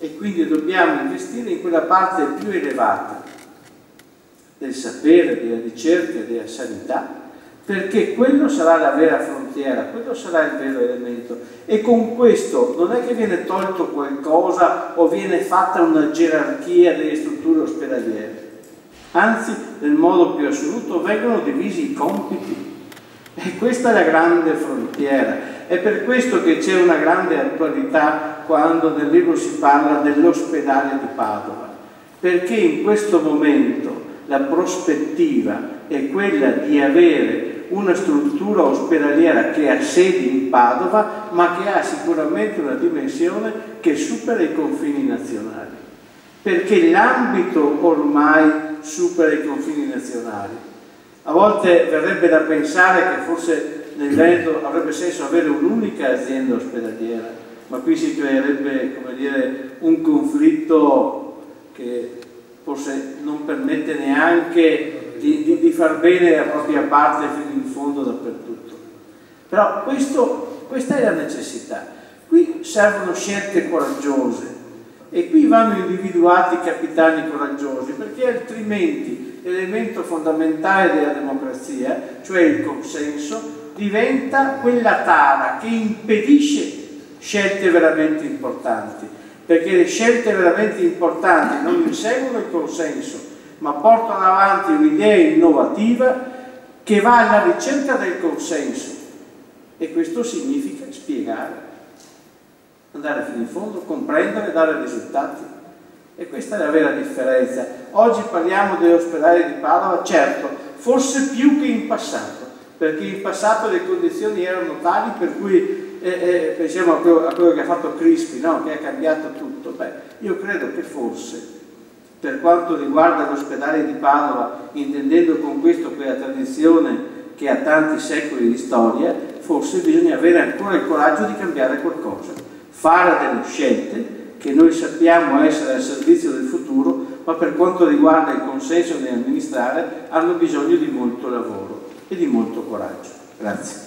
e quindi dobbiamo investire in quella parte più elevata del sapere, della ricerca, della sanità, perché quello sarà la vera frontiera, quello sarà il vero elemento. E con questo non è che viene tolto qualcosa o viene fatta una gerarchia delle strutture ospedaliere, anzi nel modo più assoluto vengono divisi i compiti, e questa è la grande frontiera. È per questo che c'è una grande attualità quando nel libro si parla dell'ospedale di Padova, perché in questo momento la prospettiva è quella di avere una struttura ospedaliera che ha sede in Padova, ma che ha sicuramente una dimensione che supera i confini nazionali, perché l'ambito ormai supera i confini nazionali. A volte verrebbe da pensare che forse nel Veneto avrebbe senso avere un'unica azienda ospedaliera, ma qui si creerebbe, come dire, un conflitto che forse non permette neanche di far bene la propria parte fino in fondo dappertutto. Però questa è la necessità. Qui servono scelte coraggiose e qui vanno individuati capitani coraggiosi, perché altrimenti l'elemento fondamentale della democrazia, cioè il consenso, diventa quella tara che impedisce scelte veramente importanti, perché le scelte veramente importanti non inseguono il consenso, ma portano avanti un'idea innovativa che va alla ricerca del consenso, e questo significa spiegare, andare fino in fondo, comprendere, dare risultati, e questa è la vera differenza. Oggi parliamo dell'ospedale di Padova, certo, forse più che in passato, perché in passato le condizioni erano tali per cui pensiamo a quello che ha fatto Crispi, no? Che ha cambiato tutto. Beh, io credo che forse, per quanto riguarda l'ospedale di Padova, intendendo con questo quella tradizione che ha tanti secoli di storia, forse bisogna avere ancora il coraggio di cambiare qualcosa, fare delle scelte che noi sappiamo essere al servizio del futuro, ma per quanto riguarda il consenso nell'amministrare hanno bisogno di molto lavoro e di molto coraggio. Grazie.